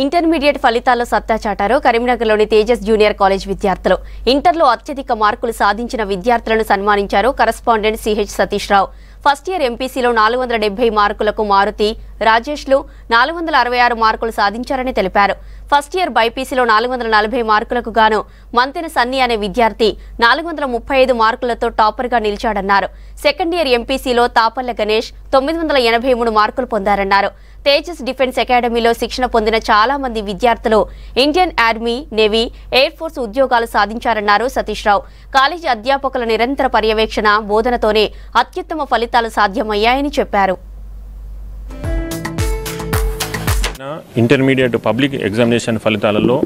Intermediate ఫలితాల్లో సత్తా చాటారు కరీంనగర్లోని తేజస్ జూనియర్ కాలేజ్ విద్యార్థులు. ఇంటర్లో అత్యధిక మార్కులు సాధించిన విద్యార్థులను సన్మానించారు కరెస్పాండెంట్ సిహెచ్ సతీష్ రావు. ఫస్ట్ ఇయర్ ఎంపీసీలో 470 మార్కులకు మారుతి రాజేష్లు 466 మార్కులు సాధించారని తెలిపారు. ఫస్ట్ ఇయర్ బైపీసీలో 440 మార్కులకు గాను మంతెన సన్నీ అనే విద్యార్థి 435 మార్కులతో టాపర్గా నిలిచాడన్నారు. సెకండ్ ఇయర్ ఎంపీసీలో తాపల్ల గణేష్ 983 మార్కులు పొందారన్నారు. తేజస్ డిఫెన్స్ అకాడమీలో శిక్షణ పొందిన చాలా మంది విద్యార్థులు Indian army, navy, air force ఉద్యోగాలు సాధించారన్నారు సతీష్ రావు. కాలేజీ అధ్యాపకుల నిరంతర పర్యవేక్షణ, బోధనతోనే అత్యుత్తమ ఫలితాలు సాధ్యమయ్యాయని చెప్పారు. ఇంటర్మీడియట్ పబ్లిక్ ఎగ్జామినేషన్ ఫలితాలలో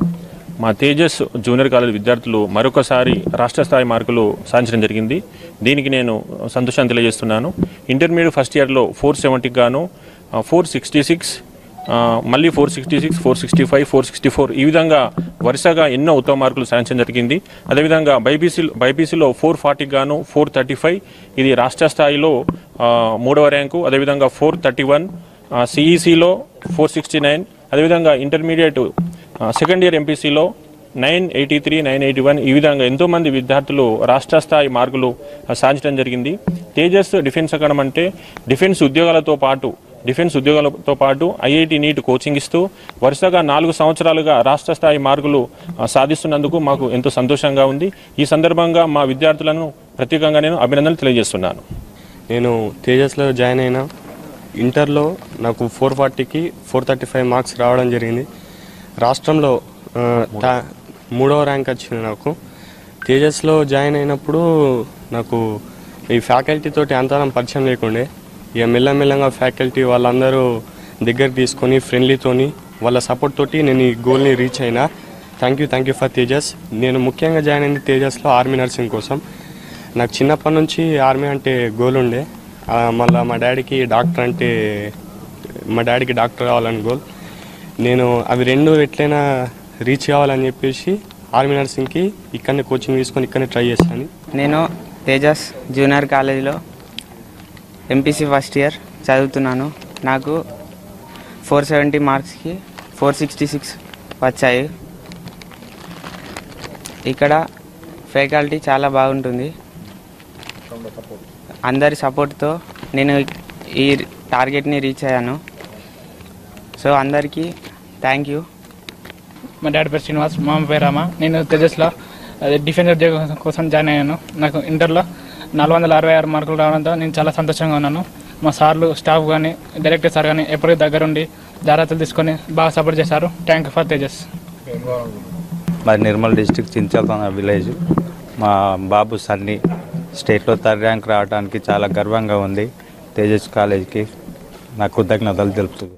మా తేజస్ జూనియర్ కాలేజ్ విద్యార్థులు మరొకసారి రాష్ట్ర స్థాయి మార్కులు సాధించడం జరిగింది. దీనికి నేను సంతోషాన్ని తెలియజేస్తున్నాను. ఇంటర్మీడియట్ ఫస్ట్ ఇయర్లో 470 గాను 466, మళ్ళీ 466, 465, 464 ఈ విధంగా వరుసగా ఎన్నో ఉత్తమ మార్కులు సాధించడం జరిగింది. అదేవిధంగా బైపీసీలో 440 గాను 435, ఇది రాష్ట్ర స్థాయిలో 3వ ర్యాంకు. అదేవిధంగా 431, సిఈసిలో 469, అదేవిధంగా ఇంటర్మీడియట్ సెకండ్ ఇయర్ ఎంపీసీలో 983, 981 ఈ విధంగా ఎంతోమంది విద్యార్థులు రాష్ట్ర స్థాయి మార్కులు సాధించడం జరిగింది. తేజస్ డిఫెన్స్ అకాడమీ అంటే డిఫెన్స్ ఉద్యోగాలతో పాటు ఐఐటి నీట్ కోచింగ్ ఇస్తూ వరుసగా 4 సంవత్సరాలుగా రాష్ట్ర స్థాయి మార్కులు సాధిస్తున్నందుకు మాకు ఎంతో సంతోషంగా ఉంది. ఈ సందర్భంగా మా విద్యార్థులను ప్రత్యేకంగా నేను అభినందనలు తెలియజేస్తున్నాను. నేను తేజస్లో జాయిన్ అయిన ఇంటర్లో నాకు 440కి 435 మార్క్స్ రావడం జరిగింది. రాష్ట్రంలో 3వ ర్యాంక్ వచ్చింది నాకు. తేజస్లో జాయిన్ అయినప్పుడు నాకు ఈ ఫ్యాకల్టీ తోటి అంతరం పరిచయం లేకుండే. ఇక మెల్లమెల్లంగా ఫ్యాకల్టీ వాళ్ళందరూ దగ్గర తీసుకొని ఫ్రెండ్లీతోని వాళ్ళ సపోర్ట్ తోటి నేను ఈ గోల్ని రీచ్ అయినా. Thank you for Tejas. నేను ముఖ్యంగా జాయిన్ అయింది తేజస్లో ఆర్మీ నర్సింగ్ కోసం. నాకు చిన్నప్పటి నుంచి ఆర్మీ అంటే గోల్ ఉండే. మళ్ళీ మా డాడీకి డాక్టర్ కావాలని గోల్. నేను అవి రెండు ఎట్లయినా రీచ్ కావాలని చెప్పేసి ఆర్మీ నర్సింగ్కి ఇక్కడనే కోచింగ్ తీసుకొని ఇక్కడనే ట్రై చేస్తాను. నేను తేజస్ జూనియర్ కాలేజీలో ఎంపీసీ ఫస్ట్ ఇయర్ చదువుతున్నాను. నాకు 470 మార్క్స్కి 466 వచ్చాయి. ఇక్కడ ఫ్యాకల్టీ చాలా బాగుంటుంది. అందరి సపోర్ట్తో నేను ఈ టార్గెట్ని రీచ్ అయ్యాను. సో అందరికీ థ్యాంక్ యూ. మా డాడీ పేరు శ్రీనివాస్, మా అమ్మ పేరు రామ. నేను తేజస్లో డిఫెన్స్ ఉద్యోగం కోసం జాయిన్ అయ్యాను. నాకు ఇంటర్లో 466 మార్కులు రావడంతో నేను చాలా సంతోషంగా ఉన్నాను. మా సార్లు, స్టాఫ్ కానీ, డైరెక్టర్ సార్ కానీ ఎప్పటికీ దగ్గరుండి జాగ్రత్తలు తీసుకొని బాగా సపోర్ట్ చేశారు. Thank you for Tejas. మాది నిర్మల్ డిస్ట్రిక్ట్ చింతలకొండ విలేజ్. మా బాబు సన్నీ స్టేట్లో 3rd ర్యాంక్ రావడానికి చాలా గర్వంగా ఉంది. తేజస్ కాలేజ్కి నా కృతజ్ఞతలు తెలుపుతుంది.